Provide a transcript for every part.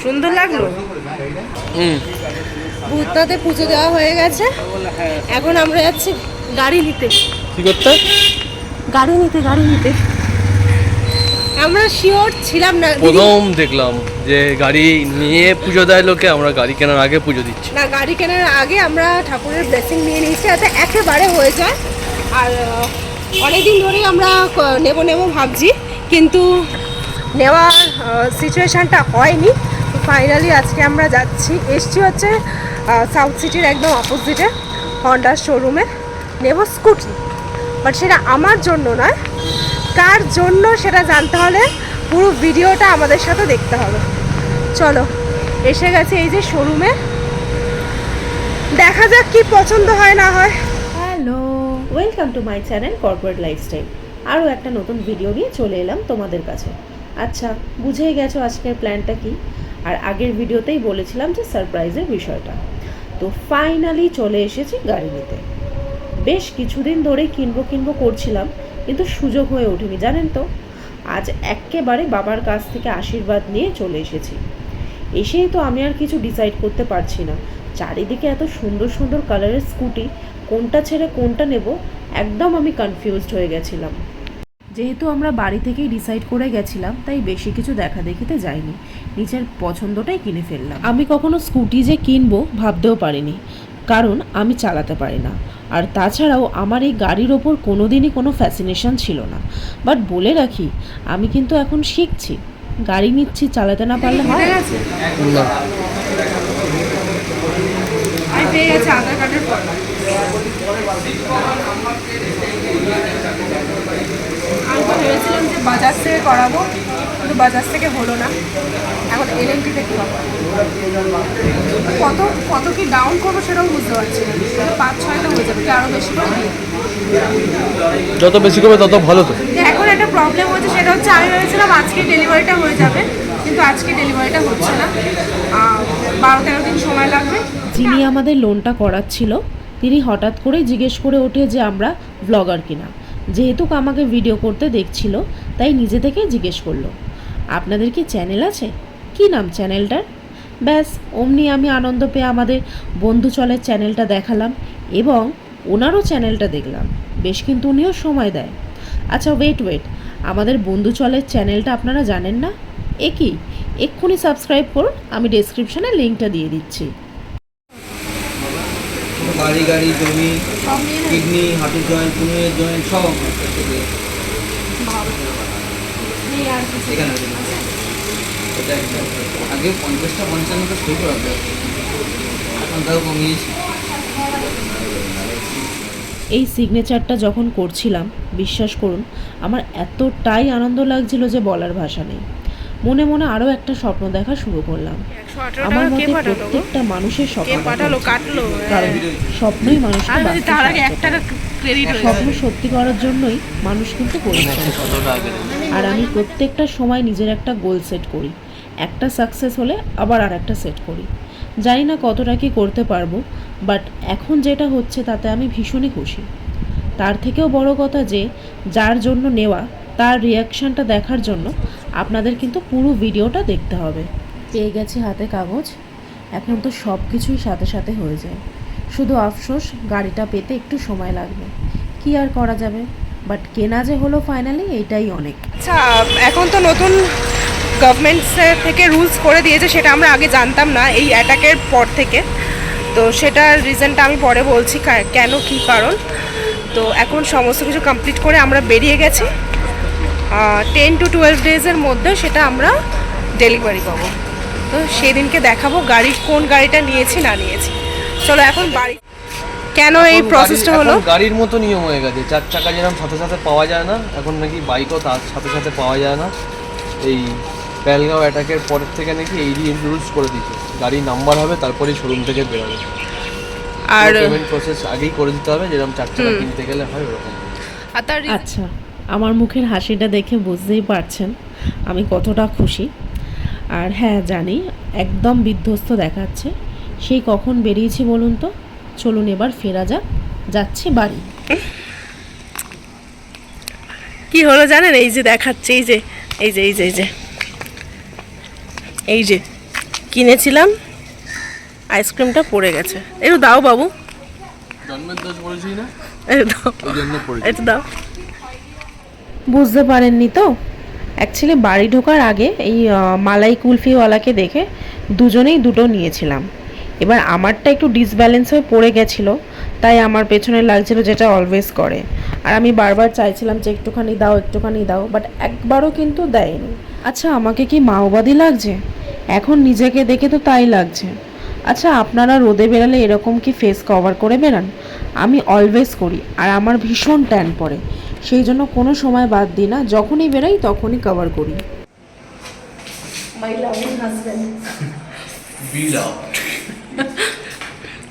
সুন্দর লাগলো। ভূতনাথে পুজো দেওয়া হয়ে গেছে, এখন আমরা যাচ্ছি গাড়ি নিতে। কি করতে? গাড়ি নিতে। আমরা শিওর ছিলাম না, প্রথম দেখলাম যে গাড়ি নিয়ে পুজো দেয় লোকে, আমরা গাড়ি কেনার আগে পুজো দিচ্ছি না। গাড়ি কেনার আগে আমরা ঠাকুরের ব্লেসিং নিয়ে নিয়েছি, যাতে একেবারে হয়ে যায়। আর অনেকদিন ধরেই আমরা নেব ভাবছি, কিন্তু নেওয়ার সিচুয়েশানটা হয়নি। তো ফাইনালি আজকে আমরা এসছি হচ্ছে সাউথ সিটির একদম অপোজিটে হন্ডার শোরুমে নেব স্কুটি। বাট সেটা আমার জন্য নয়, কার জন্য সেটা জানতে হলে পুরো ভিডিওটা আমাদের সাথে দেখতে হবে। চলো, এসে গেছে এই যে শোরুমে, দেখা যাক কি পছন্দ হয় না হয়। Hello, welcome to my channel corporate lifestyle. আরও একটা নতুন ভিডিও নিয়ে চলে এলাম তোমাদের কাছে। আচ্ছা, বুঝেই গেছো আজকের প্ল্যানটা কি। আর আগের ভিডিওতেই বলেছিলাম যে সারপ্রাইজের বিষয়টা। তো ফাইনালি চলে এসেছি গাড়ি নিতে। বেশ কিছুদিন ধরেই কিনবো করছিলাম, কিন্তু সুযোগ হয়ে ওঠেনি জানেন তো। আজ একেবারে বাবার কাছ থেকে আশীর্বাদ নিয়ে চলে এসেছি। এসেই তো আমি আর কিছু ডিসাইড করতে পারছি না। চারিদিকে এত সুন্দর সুন্দর কালারের স্কুটি, কোনটা ছেড়ে কোনটা নেব একদম আমি কনফিউজড হয়ে গেছিলাম। যেহেতু আমরা বাড়ি থেকেই ডিসাইড করে গেছিলাম, তাই বেশি কিছু দেখা দেখিতে যাইনি, নিজের পছন্দটাই কিনে ফেললাম। আমি কখনো স্কুটি যে কিনবো ভাবতেও পারিনি, কারণ আমি চালাতে পারি না। আর তাছাড়াও আমার এই গাড়ির ওপর কোনোদিনই কোনো ফ্যাসিনেশন ছিল না। বাট বলে রাখি, আমি কিন্তু এখন শিখছি, গাড়ি নিচ্ছি, চালাতে না পারলে হয়। আধার কার্ডের পর আমি তো ভেবেছিলাম যে বাজাজ থেকে করাবো, কিন্তু বাজাজ থেকে হলো না। এখন এলএনটি থেকে কত কি ডাউন করবো সেটাও বুঝতে পারছি না। 5-6টা হয়ে যাবে, কি আরও বেশি করে? যত বেশি করবে তত ভালো। তো এখন একটা প্রবলেম হচ্ছে, সেটা হচ্ছে আমি ভেবেছিলাম আজকে ডেলিভারিটা হয়ে যাবে, কিন্তু আজকে ডেলিভারিটা হচ্ছে না। 12-13 দিন সময় লাগবে। যিনি আমাদের লোনটা করাচ্ছিল, তিনি হঠাৎ করেই জিজ্ঞেস করে ওঠে যে আমরা ব্লগার কিনা। যেহেতু আমাকে ভিডিও করতে দেখছিল, তাই নিজে থেকেই জিজ্ঞেস করলো, আপনাদের কি চ্যানেল আছে? কি নাম চ্যানেলটার? ব্যাস অমনি আমি আনন্দ পেয়ে আমাদের বন্ধু চলের চ্যানেলটা দেখালাম, এবং ওনারও চ্যানেলটা দেখলাম। বেশ, কিন্তু উনিও সময় দেয়। আচ্ছা ওয়েট, আমাদের বন্ধু চলের চ্যানেলটা আপনারা জানেন না? এক্ষুনি সাবস্ক্রাইব করুন, আমি ডেসক্রিপশনে লিঙ্কটা দিয়ে দিচ্ছি। গাড়ি জমি, কিডনি, হাঁটু জয়েন্ট, কুনুয়ের জয়েন্ট সব এখানে। এটা আগে 50-55টা শুরু করা যায়, এখন তাও কমিয়েছি। এই সিগনেচারটা যখন করছিলাম, বিশ্বাস করুন আমার এতটাই আনন্দ লাগছিল যে বলার ভাষা নেই। মনে মনে আরও একটা স্বপ্ন দেখা শুরু করলাম। আমার মতে প্রত্যেকটা মানুষের স্বপ্ন, কারণ স্বপ্নই মানুষকে স্বপ্ন সত্যি করার জন্যই মানুষ কিন্তু পরিশ্রম করে। আর আমি প্রত্যেকটা সময় নিজের একটা গোল সেট করি, একটা সাকসেস হলে আবার আর একটা সেট করি। জানি না কতটা কি করতে পারবো, বাট এখন যেটা হচ্ছে তাতে আমি ভীষণই খুশি। তার থেকেও বড় কথা যে যার জন্য নেওয়া, তার রিয়াকশানটা দেখার জন্য আপনাদের কিন্তু পুরো ভিডিওটা দেখতে হবে। পেয়ে গেছি হাতে কাগজ, এখন তো সব কিছুই সাথে সাথে হয়ে যায়। শুধু আফসোস, গাড়িটা পেতে একটু সময় লাগবে, কি আর করা যাবে। বাট কেনা যে হলো ফাইনালি, এইটাই অনেক। আচ্ছা, এখন তো নতুন গভর্নমেন্টসের থেকে রুলস করে দিয়েছে, সেটা আমরা আগে জানতাম না এই অ্যাটাকের পর থেকে। তো সেটার রিজনটা আমি পরে বলছি, কেন কি কারণ। তো এখন সমস্ত কিছু কমপ্লিট করে আমরা বেরিয়ে গেছি। 10 to 12 ডেজের মধ্যে সেটা আমরা ডেলিভারি পাবো। তো সেদিনকে দেখাবো কোন গাড়িটা নিয়েছি না নিয়েছি। চলো এখন বাড়ি। কেন এই প্রসেসটা হলো? গাড়ির মতো নিয়ম হয়ে গেছে, 4 চাকা যেরকম সাথে সাথে পাওয়া যায় না, এখন নাকি বাইকও তার সাথে সাথে পাওয়া যায় না। এই পেহেলগাঁও অ্যাটাকের পরের থেকে নাকি এই রুলস করে দিচ্ছে, গাড়ির নাম্বার হবে তারপরেই শোরুম থেকে বেরোবে। আর পেমেন্ট প্রসেস আগেই করে দিতে হবে, যেরকম 4 চাকা কিনতে গেলে হয় ওরকম। আচ্ছা, আমার মুখের হাসিটা দেখে বুঝতেই পারছেন আমি কতটা খুশি। আর হ্যাঁ জানি একদম বিধ্বস্ত দেখাচ্ছে, সেই কখন বেরিয়েছি বলুন তো। চলুন এবার ফেরা যাচ্ছি বাড়ি। কি হলো জানেন? এই যে দেখাচ্ছে, এই যে কিনেছিলাম, আইসক্রিমটা পড়ে গেছে। একটু দাও বাবু, জন্মের দোষ বলেছি না, একটু দাও, ওই জন্য পড়েছি। একটু দাও। বুঝতে পারেননি তো, অ্যাকচুয়ালি বাড়ি ঢোকার আগে এই মালাই কুলফিওয়ালাকে দেখে দুজনেই দুটো নিয়েছিলাম। এবার আমারটা একটু ডিসব্যালেন্স হয়ে পড়ে গেছিলো, তাই আমার পেছনে লাগছিল, যেটা অলওয়েজ করে। আর আমি বারবার চাইছিলাম যে একটুখানি দাও একটুখানি দাও, বাট একবারও কিন্তু দেয়নি। আচ্ছা, আমাকে কি মাওবাদী লাগছে? এখন নিজেকে দেখে তো তাই লাগছে। আচ্ছা, আপনারা রোদে বেরালে এরকম কি ফেস কভার করে বেরান? আমি অলওয়েজ করি, আর আমার ভীষণ ট্যান পড়ে, সেই জন্য কোনো সময় বাদ দিই না, যখনই বেরাই তখনই কভার করি। মাই লাভিং হাজব্যান্ড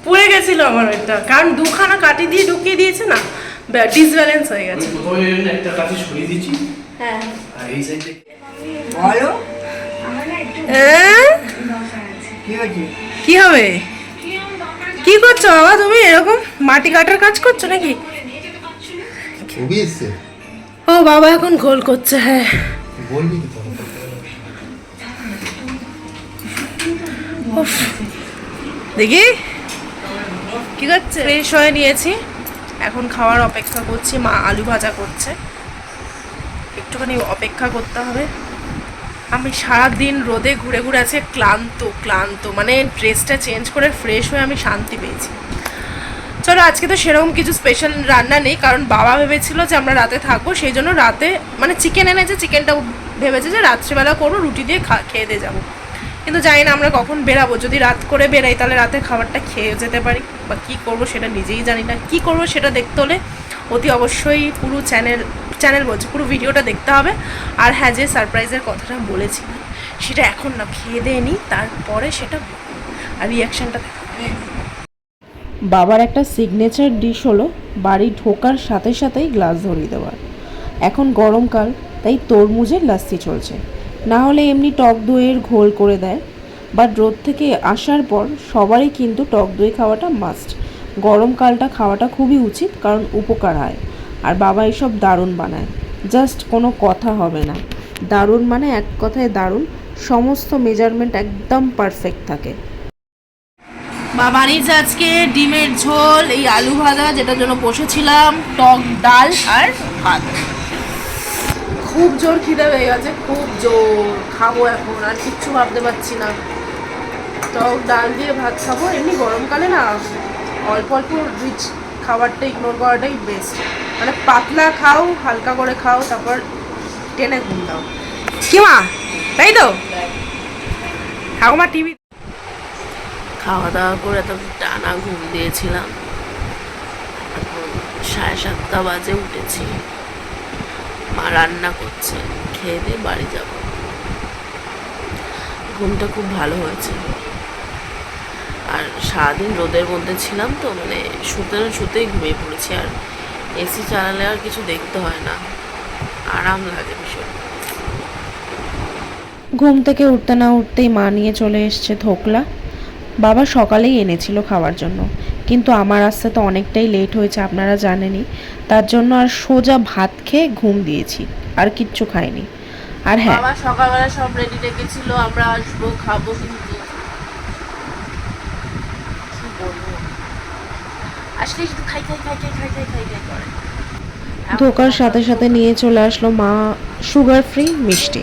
পড়ে গেছিল আমার ওইটা, কারণ দুখানা কাটি দিয়ে ঢুকিয়ে দিয়েছে না, ডিসব্যালেন্স হয়ে গেছে। প্রথমে একটা কাছে সরিয়ে দিচ্ছি, হ্যাঁ, আর এই সাইডে বলো কি হয়েছে? কি হবে? কি করছো বাবা তুমি? এরকম মাটি কাটার কাজ করছো নাকি? ছবি এসছে, ও বাবা এখন গোল করছে। হ্যাঁ, বলবি তো উফ, দেখি কি করছে। ফ্রেশ হয়ে নিয়েছি, এখন খাওয়ার অপেক্ষা করছি। মা আলু ভাজা করছে, একটুখানি অপেক্ষা করতে হবে। আমি সারাদিন রোদে ঘুরে ঘুরে আছে, ক্লান্ত, মানে ড্রেসটা চেঞ্জ করে ফ্রেশ হয়ে আমি শান্তি পেয়েছি। চলো, আজকে তো সেরকম কিছু স্পেশাল রান্না নেই, কারণ বাবা ভেবেছিল যে আমরা রাতে থাকবো, সেই জন্য রাতে মানে চিকেন এনেছে, চিকেনটা ভেবেছে যে রাত্রিবেলা করবো, রুটি দিয়ে খেয়ে দিয়ে যাবো। কিন্তু জানি না আমরা কখন বেরাবো। যদি রাত করে বেরাই তাহলে রাতে খাবারটা খেয়ে যেতে পারি, বা কী করবো সেটা নিজেই জানি না। কী করবো সেটা দেখতে হলে অতি অবশ্যই পুরো চ্যানেল বলছি, পুরো ভিডিওটা দেখতে হবে। আর হ্যাঁ, যে সারপ্রাইজের কথাটা বলেছি সেটা এখন না, খেয়ে দিয়ে নিই, তারপরে সেটা আর রিয়াকশানটা দেখাবে। বাবার একটা সিগনেচার ডিশ হলো বাড়ি ঢোকার সাথে সাথেই গ্লাস ধরিয়ে দেওয়ার। এখন গরমকাল, তাই তরমুজের লাস্সি চলছে, না হলে এমনি টক দইয়ের ঘোল করে দেয়। বাট রোদ থেকে আসার পর সবারই কিন্তু টক দই খাওয়াটা মাস্ট। গরমকালটা খাওয়াটা খুবই উচিত, কারণ উপকার হয়। আর বাবা এসব দারুণ বানায়, জাস্ট কোনো কথা হবে না। দারুণ মানে এক কথায় দারুণ, সমস্ত মেজারমেন্ট একদম পারফেক্ট থাকে। বাবা বানিয়েছে আজকে ডিমের ঝোল, এই আলু ভাজা যেটার জন্য বসেছিলাম, টক ডাল আর ভাত। খুব জোর খিদে পেয়ে গেছে, খুব জোর। খাবো এখন, আর কিচ্ছু ভাবতে পারছি না। টক ডাল দিয়ে ভাত খাবো। এমনি গরমকালে না অল্প অল্প রিচ খাবারটা ইগনোর করাটাই বেস্ট। মানে পাতলা খাও, হালকা করে খাও, তারপর টেনে ঘুম দাও। কি মা, তাই তো? ঠাকুমা টিভি খাওয়া দাওয়া করে তো টানা ঘুম দিয়েছিলাম। এখন 7:30 বাজে উঠেছি, মা রান্না করছে, খেয়ে দিয়ে বাড়ি যাব। ঘুমটা খুব ভালো হয়েছে। আর সারাদিন রোদের মধ্যে ছিলাম তো, মানে শুতেই ঘুমিয়ে পড়েছি। আর এসি চালালে আর কিছু দেখতে হয় না, আরাম লাগে ভীষণ। ঘুম থেকে উঠতে না উঠতেই মা নিয়ে চলে এসছে ধোকলা। বাবা সকালেই এনেছিল খাওয়ার জন্য, কিন্তু আমার আসতে তো অনেকটাই লেট হয়েছে, আপনারা জানেনই। তার জন্য আর সোজা ভাত খেয়ে ঘুম দিয়েছি, আর কিচ্ছু খাইনি। আর হ্যাঁ, বাবা সকালবেলা সব রেডি রেখেছিল, আমরা আসবো, খাবো, কিন্তু কি বলবো, আসলে শুধু খাই করে। ধোকার সাথে সাথে নিয়ে চলে আসলো মা সুগার ফ্রি মিষ্টি।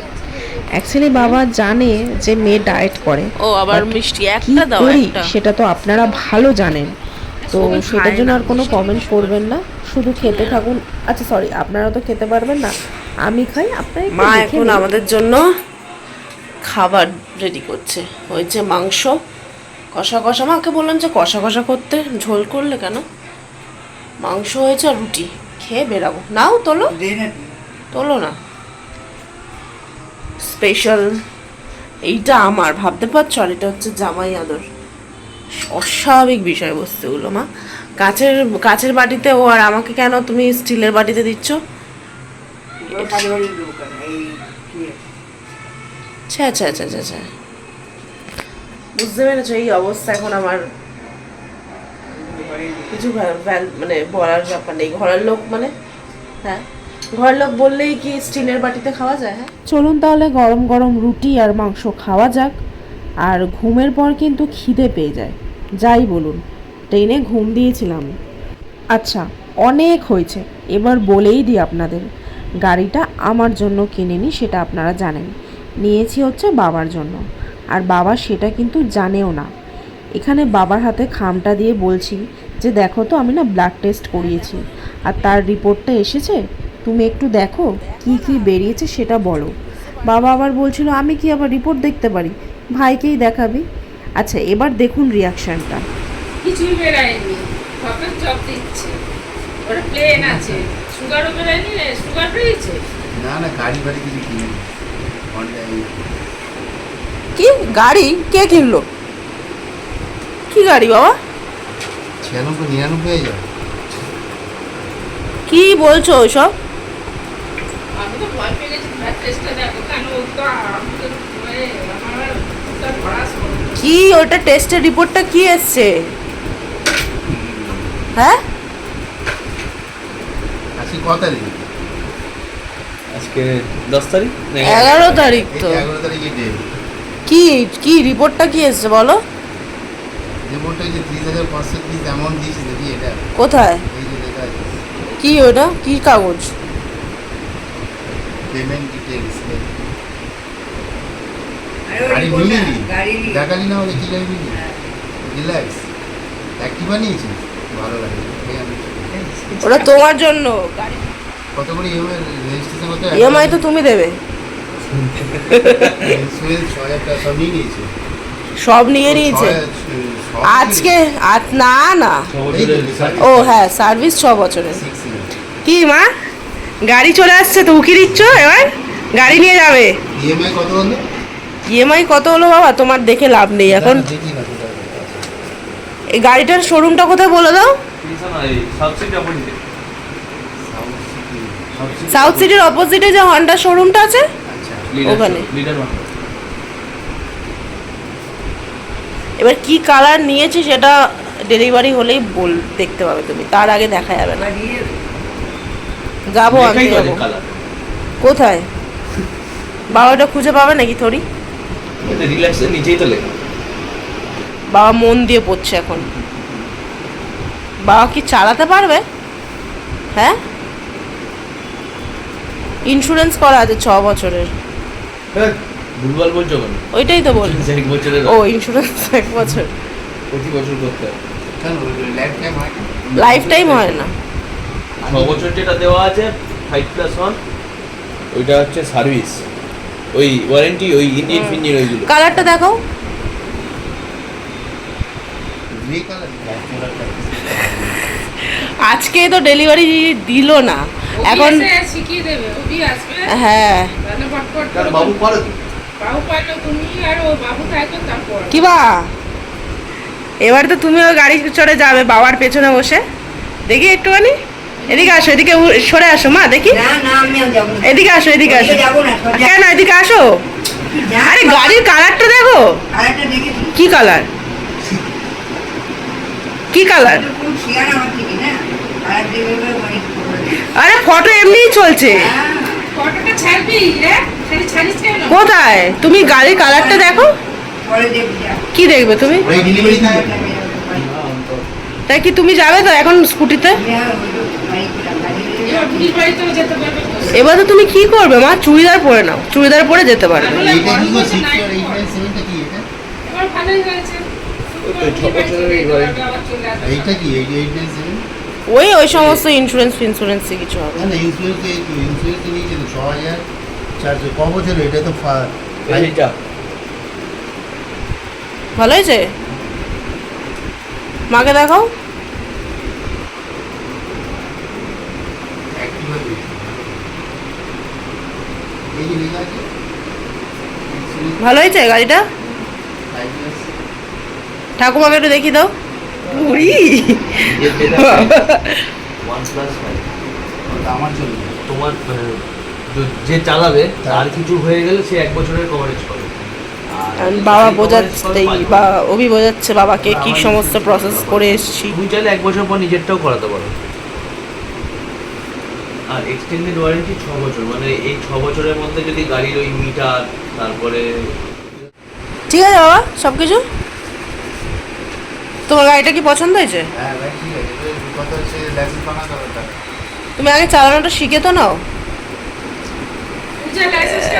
অ্যাকচুয়ালি বাবা জানে যে মেয়ে ডায়েট করে, ও আবার মিষ্টি একটা দাও, সেটা তো আপনারা ভালো জানেন। তো সেটার জন্য আর কোনো কমেন্ট করবেন না, শুধু খেতে থাকুন। আচ্ছা সরি, আপনারা তো খেতে পারবেন না, আমি খাই, আপনারা মা এখন আমাদের জন্য খাবার রেডি করছে। হয়েছে মাংস কষা কষা, মাকে বললাম যে কষা কষা করতে, ঝোল করলে কেন। মাংস হয়েছে আর রুটি, খেয়ে বেরাবো। নাও তোলো, তোলো না। স্পেশাল এইটা আমার, ভাবতে পারছো? আর এটা হচ্ছে জামাই আদর। অস্বাভাবিক বিষয়বস্তুগুলো মা। কাচের বাটিতে ও, আর আমাকে কেন তুমি স্টিলের বাটিতে দিচ্ছ? আচ্ছা, বুঝতে পেরেছো? এই অবস্থা এখন আমার, কিছু মানে বলার ব্যাপার নেই। ঘরের লোক মানে, হ্যাঁ ঘরের লোক বললেই কি স্টিলের বাটিতে খাওয়া যায়? হ্যাঁ, চলুন তাহলে গরম গরম রুটি আর মাংস খাওয়া যাক। আর ঘুমের পর কিন্তু খিদে পেয়ে যায়, যাই বলুন। ট্রেনে ঘুম দিয়েছিলাম। আচ্ছা, অনেক হয়েছে, এবার বলেই দিই আপনাদের, গাড়িটা আমার জন্য কিনিনি, সেটা আপনারা জানেন। নিয়েছি হচ্ছে বাবার জন্য, আর বাবা সেটা কিন্তু জানেও না। এখানে বাবার হাতে খামটা দিয়ে বলছি যে দেখো তো, আমি না ব্লাড টেস্ট করিয়েছি, আর তার রিপোর্টটা এসেছে, তুমি একটু দেখো কি কি বেরিয়েছে সেটা বলো। বাবা আবার বলছিল আমি কি আবার রিপোর্ট দেখতে পারি, ভাইকেই দেখাবি। আচ্ছা, এবার দেখুন রিয়াকশানটা। কিছুই বেরায়নি, ভাতের চপ দিচ্ছে, ওটা প্লেন আছে, সুগারও বেরায়নি, সুগার বেরিয়েছে। না না, গাড়ি বাড়ি কিছু কিনে কি গাড়ি কে কিনলো? কি গাড়ি বাবা? 96-99 হয়ে যায়। কি বলছো ওইসব? আমি তো ভয় পেয়ে গেছি, ব্লাড টেস্টটা দেখো কেন, ও তো আমি তো আমার বুকটা ভরাস করে। কি ওটা টেস্টের রিপোর্টটা কি এসছে? হ্যাঁ, আজকে কত তারিখ? আজকে 10 তারিখ না 11 তারিখ তো। 11 তারিখে ডেট। কি কি রিপোর্টটা কি এসছে বলো? রিপোর্টটা যে 30,530 অ্যামাউন্ট দিয়েছি, দেখি এটা কোথায়? এই যে লেখা আছে কি ওটা কি কাগজ? Payment details. আরে ওই গাড়ি রিপোর্টটা, নিলি গাড়ি নিলি। দেখালি না হলে কি গাড়ি নিলি? রিল্যাক্স, অ্যাক্টিভা নিয়েছিস, ভালো লাগে। ওটা তোমার জন্য। কত করে ইএমআই রেজিস্ট্রেশন করতে? ইএমআই তো তুমি দেবে। ইন্স্যুরেন্স 6,000 টাকা সব নিয়ে নিয়েছে। সব নিয়ে নিয়েছে আজকে। না না, ও হ্যাঁ, সার্ভিস 6 বছরের। কি মা, গাড়ি চলে আসছে তো, উকি দিচ্ছ এবার? গাড়ি নিয়ে যাবে। ইএমআই কত হলো? ইএমআই কত হলো বাবা তোমার দেখে লাভ নেই এখন। দেখি না কোথায়। এই গাড়িটার শোরুমটা কোথায় বলে দাও? সাউথ সিটির অপোজিটে যে হন্ডা শোরুমটা আছে আচ্ছা, ওখানে। লিডার এবার কি কালার নিয়েছি সেটা ডেলিভারি হলেই দেখতে পাবে তুমি, তার আগে দেখা যাবে না। গাড়ি নিয়ে যাবো আমি, যাবো। কালার কোথায় বাবা? ওটা খুঁজে পাবে নাকি থরি? এটা রিল্যাক্সের নিচেই তো লেখা। বাবা মন দিয়ে পড়ছে এখন। বাবা কি চালাতে পারবে? হ্যাঁ, ইন্স্যুরেন্স করা আছে 6 বছরের। ভুলভাল বলছো কেন? ওইটাই তো বল। 1 বছরের ও ইন্স্যুরেন্স 1 বছর, প্রতি বছর করতে হবে। কেন লাইফ টাইম হয় না? লাইফ টাইম হয় না। 6 বছর যেটা দেওয়া আছে 5+1, ওইটা হচ্ছে সার্ভিস, ওই ওয়ারেন্টি, ওই ইঞ্জিন ফিঞ্জিন ওইগুলো। কালারটা দেখো। গ্রে কালার আজকে তো ডেলিভারি দিল না, এখন শিখিয়ে দেবে, ওবি আসবে, হ্যাঁ। তাহলে ফটফট কারণ করে বাবু পারো তো। বাবু পাইলো, তুমি আর ও বাবু থাকবে তারপর। কি বা, এবার তো তুমিও গাড়ি চড়ে যাবে বাবার পেছনে বসে। দেখি একটুখানি এদিকে আসো, এদিকে সরে আসো মা, দেখি। না না, আমি আর যাবো না। এদিকে আসো, এদিকে আসো। ওদিকে যাবো না, সোজা। কেন, এদিকে আসো। যা, আরে গাড়ির কালারটা দেখো। কালারটা দেখেছি। কি কালার? কি কালার? কোন শিয়ার আমার থেকে না, কালার দেখে অনেক ভালো লাগে। আরে ফটো এমনিই চলছে। হ্যাঁ, ফটোটা ছাড়বি রে, খালি ছাড়িস কেন? কোথায়? তুমি গাড়ির কালারটা দেখো। পরে দেখবি যা। কি দেখবে তুমি? ওই ডেলিভারি দিয়ে কালারটা বেরোবে। তাই কি তুমি যাবে তো এখন স্কুটিতে? আমি আর ওই তো বাইকটা, গাড়ি নিয়ে এবার বুড়ির বাড়িতেও যেতে পারবে তো। এবার তো তুমি কি করবে মা? চুড়িদার পরে নাও, চুড়িদার পরে যেতে পারবে। তাহলে এইটা কি গরম বলছে নাই 6,897টা কি এটা? এবার ভালোই হয়েছে। ওই তো 6 বছরের এই warranty। আবার চলে আসবে। এইটা কি 897? ওই সমস্ত ইন্স্যুরেন্স ফিন্স্যুরেন্স কিছু হবে। না না, ইন্স্যুরেন্স নিয়েছে তো 6,400। ক বছর? এটা তো এইটা ভালো হয়েছে? মাকে দেখাও। Activa দিয়েছে। এই যে লেখা আছে insurance ভালো হয়েছে গাড়িটা? 5 years। ঠাকুমাকে একটু দেখিয়ে দাও। বুড়ি OnePlus 5 ওটা আমার জন্য। তোমার যে চালাবে তার কিছু হয়ে গেলে সে 1 বছরের কভারেজ পাবে। আর বাবা গাড়ির বোঝাচ্ছে, coverage পাবে 5 বা অভি বোঝাচ্ছে বাবাকে কি সমস্ত প্রসেস করে এসেছি। তুমি চাইলে 1 বছর পর নিজেরটাও করাতে পারো। আর এক্সটেন্ডেড ওয়ারেন্টি 6 বছর, মানে এই 6 বছরের মধ্যে যদি গাড়ির ওই মিটার, তারপরে ঠিক আছে বাবা সব কিছু? তোমার গাড়িটা কি পছন্দ হয়েছে? হ্যাঁ ভাই ঠিক আছে, এবার কথা হচ্ছে লাইসেন্স বানাতে হবে তার। তুমি আগে চালানোটা শিখে তো নাও। পূজা লাইসেন্সটা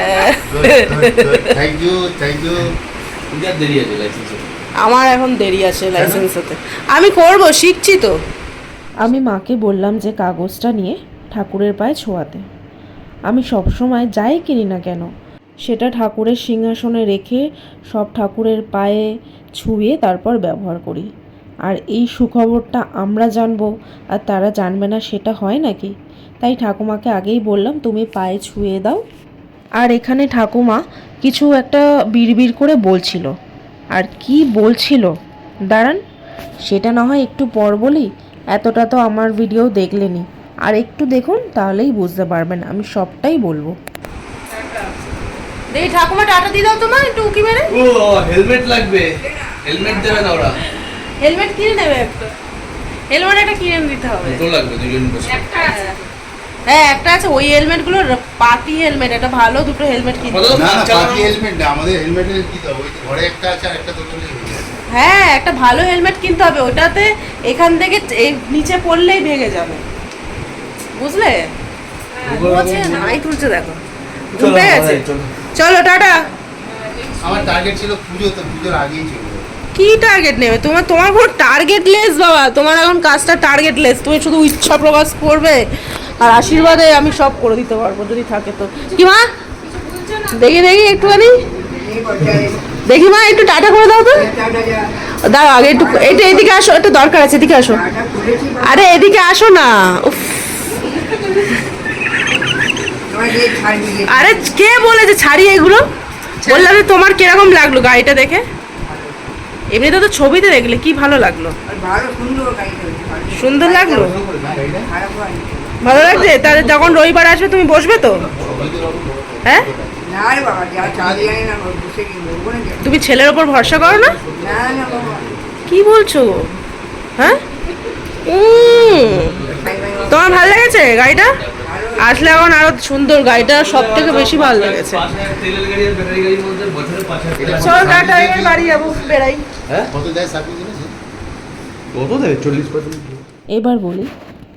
থ্যাংক ইউ থ্যাংক ইউ। পূজার দেরি আছে লাইসেন্সে। আমার এখন দেরি আছে লাইসেন্স হতে। আমি করব, শিখছি তো। আমি মাকে বললাম যে কাগজটা নিয়ে ঠাকুরের পায়ে ছোঁয়াতে। আমি সবসময় যাই কিনি না কেন সেটা ঠাকুরের সিংহাসনে রেখে সব ঠাকুরের পায়ে ছুঁয়ে তারপর ব্যবহার করি। আর এই সুখবরটা আমরা জানবো আর তারা জানবে না, সেটা হয় নাকি? তাই ঠাকুমাকে আগেই বললাম তুমি পায়ে ছুঁয়ে দাও। আর এখানে ঠাকুমা কিছু একটা বিড়বিড় করে বলছিল। আর কি বলছিল দাঁড়ান, সেটা না হয় একটু পর বলি। এতটা তো আমার ভিডিও দেখলেনি, আর একটু দেখুন তাহলেই বুঝতে পারবেন, আমি সবটাই বলবো। দেখি ঠাকুমা টাটা দিয়ে দাও তোমার একটু উকি মেরে। ও হেলমেট লাগবে, হেলমেট দেবে না ওরা? হেলমেট কিনে নেবে একটা, হেলমেট একটা কিনে দিতে হবে। দুটো লাগবে, দুজন বসে। একটা আছে। হ্যাঁ একটা আছে, ওই হেলমেটগুলো পার্টি হেলমেট, এটা ভালো, দুটো হেলমেট কিনে। কত না না চালানো? বাকি হেলমেট না, আমাদের হেলমেটের কি তো ওই ঘরে একটা আছে আর একটা তোর হয়ে যাবে। হ্যাঁ একটা ভালো হেলমেট কিনতে হবে, ওটাতে এখান থেকে এই নিচে পড়লেই ভেঙে যাবে, বুঝলে? বলছে নাই তুলছে, দেখো চলো, উঠে গেছে। চলো। চলো টাটা। আমার টার্গেট ছিল পুজো, তো পুজোর আগেই চলে যাবে। কি টার্গেট নেবে তোমার? তোমার কোনো টার্গেটলেস বাবা, তোমার এখন কাজটা টার্গেটলেস। তুমি শুধু ইচ্ছা প্রকাশ করবে আর আশীর্বাদে আমি সব করে দিতে পারবো যদি থাকে তো। কি মা দেখি দেখি একটুখানি দেখি মা, একটু টাটা করে দাও তো। দাঁড়াও আগে একটু, এটা এদিকে আসো, একটু দরকার আছে, এদিকে আসো। আরে এদিকে আসো না। উফ, আরে কে বলেছে ছাড়ি এগুলো? বললাম যে তোমার কিরকম লাগলো গাড়িটা দেখে? এমনিতে তো ছবিতে দেখলে কি ভালো লাগলো? ভালো সুন্দর গাড়িটা, ভালো। সুন্দর লাগলো? খারাপ হয়নি। ভালো লাগছে? তাহলে যখন রবিবার আসবে তুমি বসবে তো? হ্যাঁ না রে বাবা, যা চালিয়ে জানি না বসে কি বলবো না। তুমি ছেলের ওপর ভরসা করো না? না না বাবা, কি বলছো? হ্যাঁ তোমার ভালো লেগেছে গাড়িটা? আসলে এখন আরো সুন্দর, গাড়িটা সব থেকে বেশি ভালো লেগেছে। 5,000 তেলের গাড়ি আর ব্যাটারি গাড়ির মধ্যে বছরে 5,000 চল টাটা, এবার বাড়ি যাবো, বেড়াই। হ্যাঁ কত দেয় সার্ভিস দিয়েছে? কত দেবে? 40%। এবার বলি,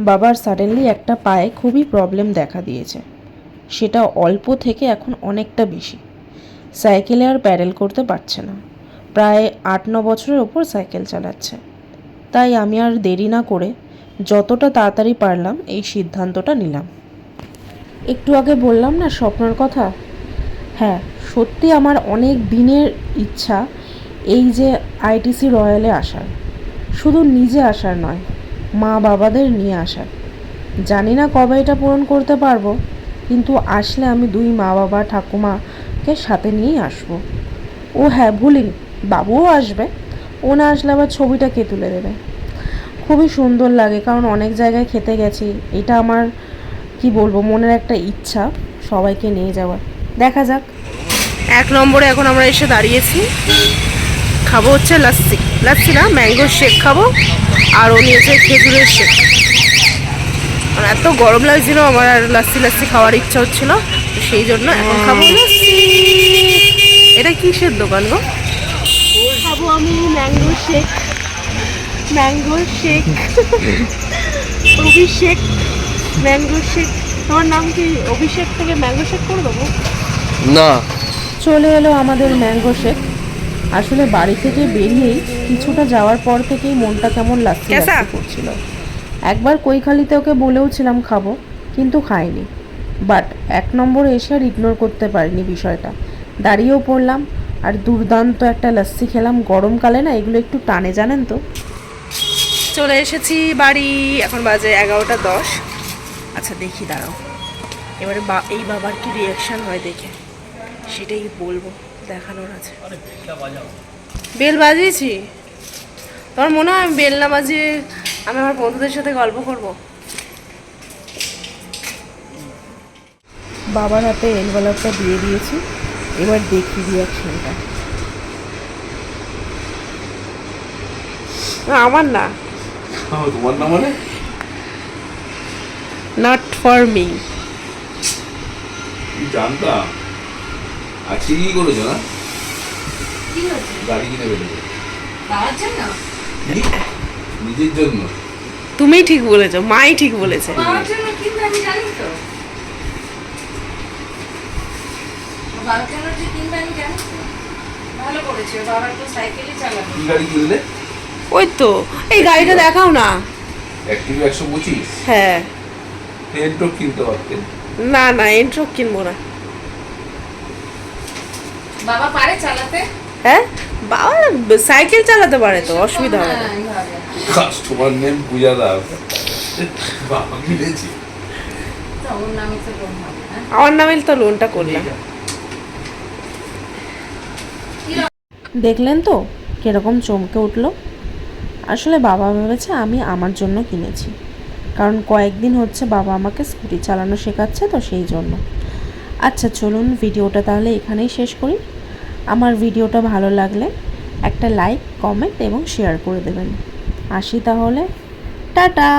বাবার সাডেনলি একটা পায়ে খুবই প্রবলেম দেখা দিয়েছে, সেটা অল্প থেকে এখন অনেকটা বেশি। সাইকেলে আর প্যাডেল করতে পারছে না, প্রায় 8-9 বছরের ওপর সাইকেল চালাচ্ছে। তাই আমি আর দেরি না করে যতটা তাড়াতাড়ি পারলাম এই সিদ্ধান্তটা নিলাম। একটু আগে বললাম না স্বপ্নের কথা, হ্যাঁ সত্যি আমার অনেক দিনের ইচ্ছা এই যে আইটিসি রয়্যালে আসার, শুধু নিজে আসার নয়, মা বাবাদের নিয়ে আসার। জানি না কবে এটা পূরণ করতে পারবো, কিন্তু আসলে আমি দুই মা বাবা ঠাকুমাকে সাথে নিয়েই আসবো। ও হ্যাঁ ভুলিনি, বাবুও আসবে। ও না আসলে আবার ছবিটা কে তুলে দেবে? খুবই সুন্দর লাগে, কারণ অনেক জায়গায় খেতে গেছি, এটা আমার কি বলবো মনের একটা ইচ্ছা সবাইকে নিয়ে যাওয়ার। দেখা যাক। 1 নম্বরে এখন আমরা এসে দাঁড়িয়েছি, খাবো হচ্ছে লাস্সি, লাস্সি না ম্যাঙ্গো শেক খাবো, আর ও নিয়েছে খেজুরের শেক। আর এত গরম লাগছিল আমার, আর লাস্সি লাস্সি খাওয়ার ইচ্ছা হচ্ছিল, তো সেই জন্য এখন খাবো লাস্সি। এটা কিসের দোকান গো? খাবো আমি ম্যাঙ্গো শেক, ম্যাঙ্গো শেক, অভিষেক ম্যাঙ্গো শেক। তোমার নাম কি? অভিষেক থেকে ম্যাঙ্গো শেক করে দেবো না। চলে এলো আমাদের ম্যাঙ্গো শেক। আসলে বাড়ি থেকে বেরিয়েই কিছুটা যাওয়ার পর থেকেই মনটা কেমন লাগছে করছিল। একবার কৈখালিতে ওকে বলেওছিলাম খাবো, কিন্তু খাইনি। বাট 1 নম্বরে এসে আর ইগনোর করতে পারিনি বিষয়টা, দাঁড়িয়েও পড়লাম আর দুর্দান্ত একটা লাস্সি খেলাম। গরমকালে না এগুলো একটু টানে, জানেন তো। চলে এসেছি বাড়ি, এখন বাজে 11:10। আচ্ছা দেখি দাঁড়াও, এবারে এই বাবার কি রিয়াকশান হয় দেখে সেটাই বলবো, দেখানোর আছে। বেল বাজিয়েছি, তোমার মনে হয় আমি বেল না বাজিয়ে আমি আমার বন্ধুদের সাথে গল্প করব? বাবার হাতে এনভেলপটা দিয়ে দিয়েছি, এবার দেখি রিয়াকশনটা। আমার না, তোমার না মানে? Not for me. জানতাম। আজকে কি করেছো না? কি হচ্ছে গাড়ি কিনে বেরোবে বাবার জন্য? নিজের জন্য। তুমি ঠিক বলেছো, মাই ঠিক বলেছে। বাবার জন্য কিনবে আমি জানি তো। বাবার জন্য যে কিনবে আমি জানি তো। ভালো করেছে, বাবার তো সাইকেলই চালাবে। কি গাড়ি কিনলে? ওই তো এই গাড়িটা দেখাও না। অ্যাক্টিভা 125। হ্যাঁ, এন্ট্রো কিনতে পারতেন। না না এন্ট্রক কিনবো না। বাবা পারে চালাতে? হ্যাঁ, বাবা সাইকেল চালাতে পারে তো, অসুবিধা হবে না। এইভাবে। কাস্টমার নেম পূজা দাস। বাবা কিনেছি। তো ওর নামে তো লোন হবে, হ্যাঁ? আমার নামে তো লোনটা করলাম। দেখলেন তো কিরকম চমকে উঠলো। আসলে বাবা ভেবেছে আমি আমার জন্য কিনেছি, কারণ কয়েকদিন হচ্ছে বাবা আমাকে স্কুটি চালানো শেখাচ্ছে, তো সেই জন্য। আচ্ছা চলুন ভিডিওটা তাহলে এখানেই শেষ করি। আমার ভিডিওটা ভালো লাগলে একটা লাইক, কমেন্ট এবং শেয়ার করে দেবেন। আসি তাহলে, টাটা।